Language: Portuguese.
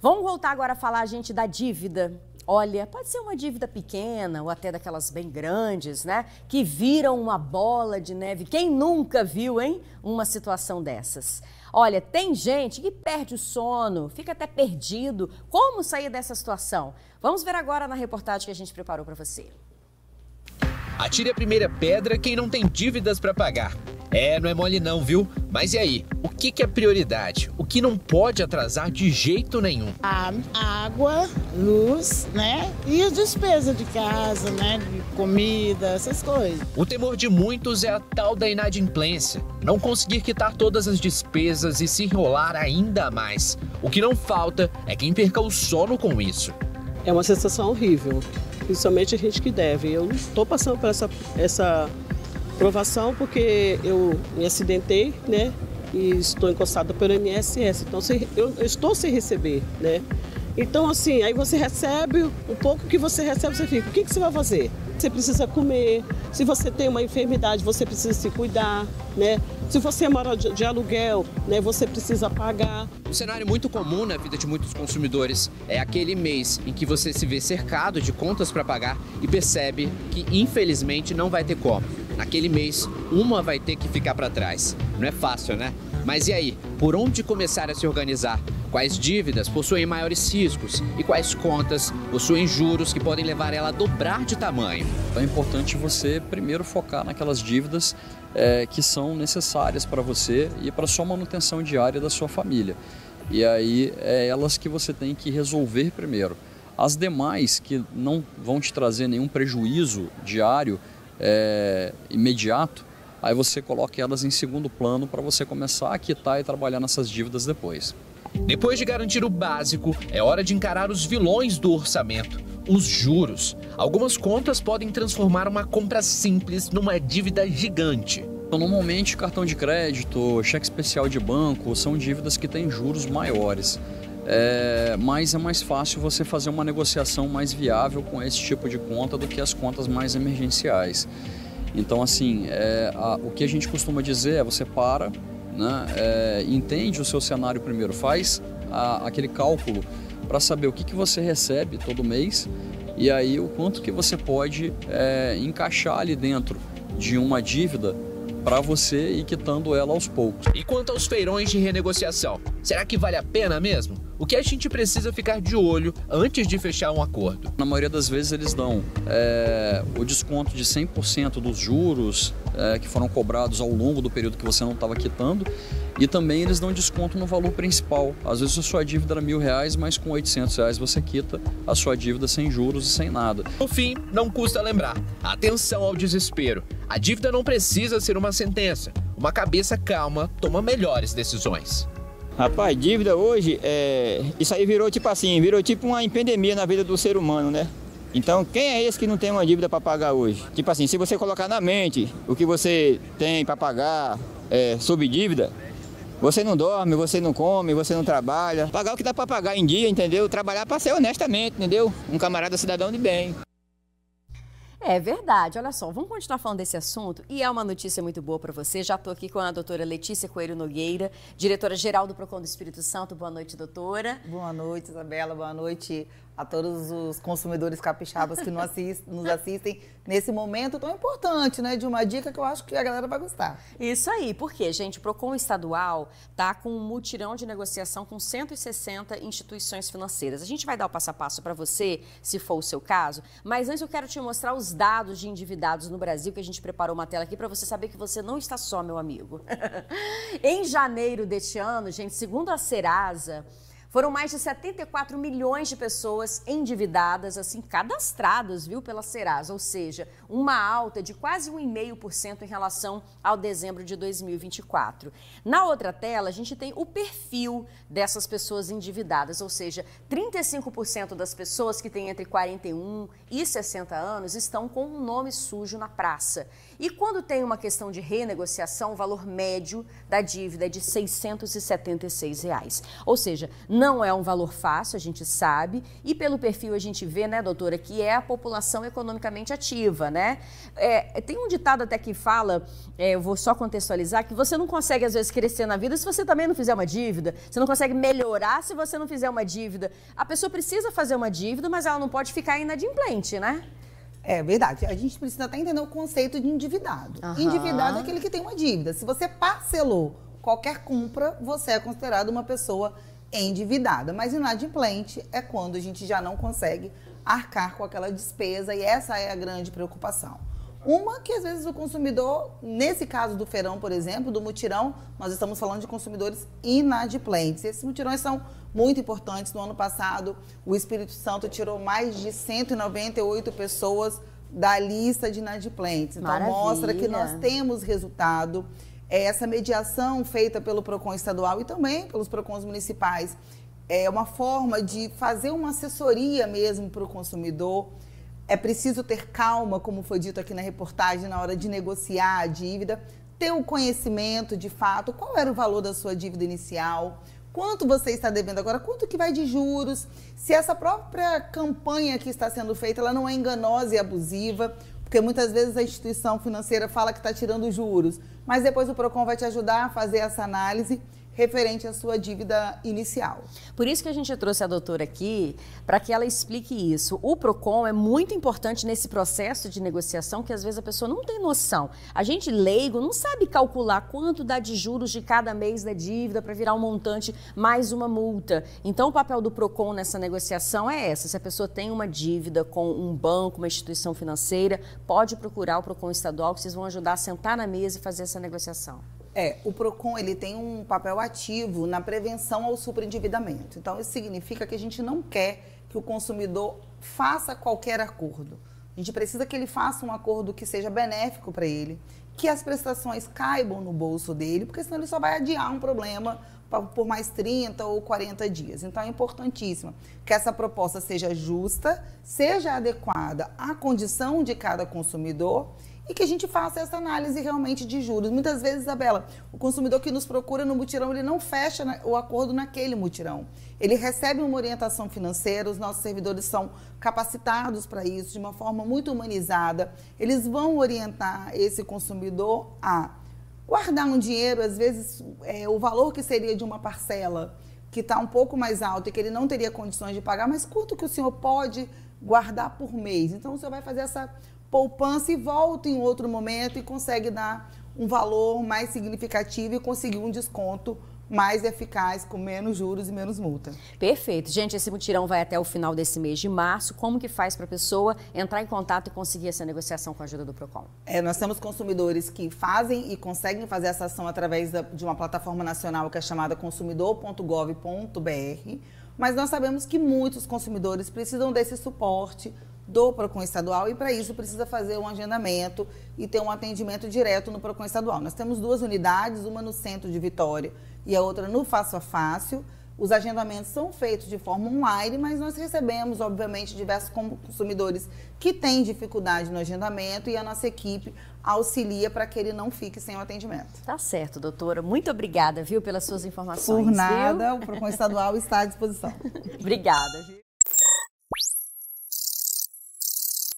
Vamos voltar agora a falar, gente, da dívida. Olha, pode ser uma dívida pequena ou até daquelas bem grandes, né? Que viram uma bola de neve. Quem nunca viu, hein? Uma situação dessas. Olha, tem gente que perde o sono, fica até perdido. Como sair dessa situação? Vamos ver agora na reportagem que a gente preparou para você. Atire a primeira pedra quem não tem dívidas para pagar. Não é mole não, viu? Mas e aí? O que é prioridade? O que não pode atrasar de jeito nenhum? A água, luz, né? E as despesas de casa, né? De comida, essas coisas. O temor de muitos é a tal da inadimplência. Não conseguir quitar todas as despesas e se enrolar ainda mais. O que não falta é quem perca o sono com isso. É uma sensação horrível, principalmente a gente que deve. Eu não estou passando por essa provação porque eu me acidentei, né? E estou encostada pelo INSS, então eu estou sem receber, né? Então, assim, aí você recebe, um pouco que você recebe, você fica, o que você vai fazer? Você precisa comer, se você tem uma enfermidade, você precisa se cuidar, né? Se você mora de aluguel, né, você precisa pagar. Um cenário muito comum na vida de muitos consumidores é aquele mês em que você se vê cercado de contas para pagar e percebe que, infelizmente, não vai ter como. Naquele mês, uma vai ter que ficar para trás. Não é fácil, né? Mas e aí? Por onde começar a se organizar? Quais dívidas possuem maiores riscos? E quais contas possuem juros que podem levar ela a dobrar de tamanho? Então é importante você primeiro focar naquelas dívidas que são necessárias para você e para a sua manutenção diária da sua família. E aí é elas que você tem que resolver primeiro. As demais que não vão te trazer nenhum prejuízo diário imediato, aí você coloca elas em segundo plano para você começar a quitar e trabalhar nessas dívidas depois. Depois de garantir o básico, é hora de encarar os vilões do orçamento, os juros. Algumas contas podem transformar uma compra simples numa dívida gigante. Então, normalmente, cartão de crédito, cheque especial de banco, são dívidas que têm juros maiores. Mas é mais fácil você fazer uma negociação mais viável com esse tipo de conta do que as contas mais emergenciais. Então, assim, o que a gente costuma dizer é você para, né, entende o seu cenário primeiro, faz aquele cálculo para saber o que você recebe todo mês e aí o quanto que você pode encaixar ali dentro de uma dívida para você ir quitando ela aos poucos. E quanto aos feirões de renegociação, será que vale a pena mesmo? O que a gente precisa ficar de olho antes de fechar um acordo? Na maioria das vezes eles dão o desconto de 100% dos juros que foram cobrados ao longo do período que você não estava quitando e também eles dão desconto no valor principal. Às vezes a sua dívida era R$1.000, mas com R$800 você quita a sua dívida sem juros e sem nada. No fim, não custa lembrar, atenção ao desespero. A dívida não precisa ser uma sentença. Uma cabeça calma toma melhores decisões. Rapaz, dívida hoje, isso aí virou tipo uma epidemia na vida do ser humano, né? Então, quem é esse que não tem uma dívida para pagar hoje? Tipo assim, se você colocar na mente o que você tem para pagar sob dívida, você não dorme, você não come, você não trabalha. Pagar o que dá para pagar em dia, entendeu? Trabalhar para ser honestamente, entendeu? Um camarada cidadão de bem. É verdade, olha só, vamos continuar falando desse assunto e é uma notícia muito boa para você. Já estou aqui com a doutora Letícia Coelho Nogueira, diretora-geral do Procon do Espírito Santo. Boa noite, doutora. Boa noite, Isabela. Boa noite a todos os consumidores capixabas que nos assistem nesse momento tão importante, né? De uma dica que eu acho que a galera vai gostar. Isso aí, porque, gente, o Procon Estadual está com um mutirão de negociação com 160 instituições financeiras. A gente vai dar o passo a passo para você, se for o seu caso, mas antes eu quero te mostrar os dados de endividados no Brasil, que a gente preparou uma tela aqui para você saber que você não está só, meu amigo. Em janeiro deste ano, gente, segundo a Serasa, foram mais de 74 milhões de pessoas endividadas, assim, cadastradas, viu, pela Serasa, ou seja, uma alta de quase 1,5% em relação ao dezembro de 2024. Na outra tela, a gente tem o perfil dessas pessoas endividadas, ou seja, 35% das pessoas que têm entre 41 e 60 anos estão com um nome sujo na praça. E quando tem uma questão de renegociação, o valor médio da dívida é de R$ 676. Ou seja, Não é um valor fácil, a gente sabe, e pelo perfil a gente vê, né, doutora, que é a população economicamente ativa, né? Tem um ditado até que fala, eu vou só contextualizar, que você não consegue às vezes crescer na vida se você também não fizer uma dívida, você não consegue melhorar se você não fizer uma dívida. A pessoa precisa fazer uma dívida, mas ela não pode ficar inadimplente, né? É verdade. A gente precisa até entender o conceito de endividado. Endividado é aquele que tem uma dívida. Se você parcelou qualquer compra, você é considerado uma pessoa endividada. Mas inadimplente é quando a gente já não consegue arcar com aquela despesa, e essa é a grande preocupação. Uma que às vezes o consumidor, nesse caso do feirão, por exemplo, do mutirão, nós estamos falando de consumidores inadimplentes. Esses mutirões são muito importantes. No ano passado, o Espírito Santo tirou mais de 198 pessoas da lista de inadimplentes. Então, Maravilha. Mostra que nós temos resultado. Essa mediação feita pelo PROCON estadual e também pelos PROCONs municipais é uma forma de fazer uma assessoria mesmo para o consumidor. É preciso ter calma, como foi dito aqui na reportagem, na hora de negociar a dívida, ter o conhecimento de fato, qual era o valor da sua dívida inicial, quanto você está devendo agora, quanto que vai de juros, se essa própria campanha que está sendo feita, ela não é enganosa e abusiva, porque muitas vezes a instituição financeira fala que está tirando juros, mas depois o PROCON vai te ajudar a fazer essa análise referente à sua dívida inicial. Por isso que a gente trouxe a doutora aqui, para que ela explique isso. O PROCON é muito importante nesse processo de negociação, que às vezes a pessoa não tem noção. A gente leigo não sabe calcular quanto dá de juros de cada mês da dívida para virar um montante mais uma multa. Então o papel do PROCON nessa negociação é essa. Se a pessoa tem uma dívida com um banco, uma instituição financeira, pode procurar o PROCON estadual, que vocês vão ajudar a sentar na mesa e fazer essa negociação. O PROCON ele tem um papel ativo na prevenção ao superendividamento. Então, isso significa que a gente não quer que o consumidor faça qualquer acordo. A gente precisa que ele faça um acordo que seja benéfico para ele, que as prestações caibam no bolso dele, porque senão ele só vai adiar um problema por mais 30 ou 40 dias. Então, é importantíssimo que essa proposta seja justa, seja adequada à condição de cada consumidor e que a gente faça essa análise realmente de juros. Muitas vezes, Isabela, o consumidor que nos procura no mutirão, ele não fecha o acordo naquele mutirão. Ele recebe uma orientação financeira, os nossos servidores são capacitados para isso, de uma forma muito humanizada. Eles vão orientar esse consumidor a guardar um dinheiro, às vezes o valor que seria de uma parcela, que está um pouco mais alto e que ele não teria condições de pagar, mas quanto que o senhor pode guardar por mês? Então, o senhor vai fazer essa poupança e volta em outro momento e consegue dar um valor mais significativo e conseguir um desconto mais eficaz, com menos juros e menos multa. Perfeito. Gente, esse mutirão vai até o final desse mês de março. Como que faz para a pessoa entrar em contato e conseguir essa negociação com a ajuda do PROCON? Nós temos consumidores que fazem e conseguem fazer essa ação através de uma plataforma nacional que é chamada consumidor.gov.br, mas nós sabemos que muitos consumidores precisam desse suporte do PROCON estadual e para isso precisa fazer um agendamento e ter um atendimento direto no PROCON estadual. Nós temos 2 unidades, uma no centro de Vitória e a outra no Fácil a Fácil. Os agendamentos são feitos de forma online, mas nós recebemos, obviamente, diversos consumidores que têm dificuldade no agendamento e a nossa equipe auxilia para que ele não fique sem o atendimento. Tá certo, doutora. Muito obrigada, viu, pelas suas informações. Por nada, o PROCON estadual está à disposição. Obrigada, viu?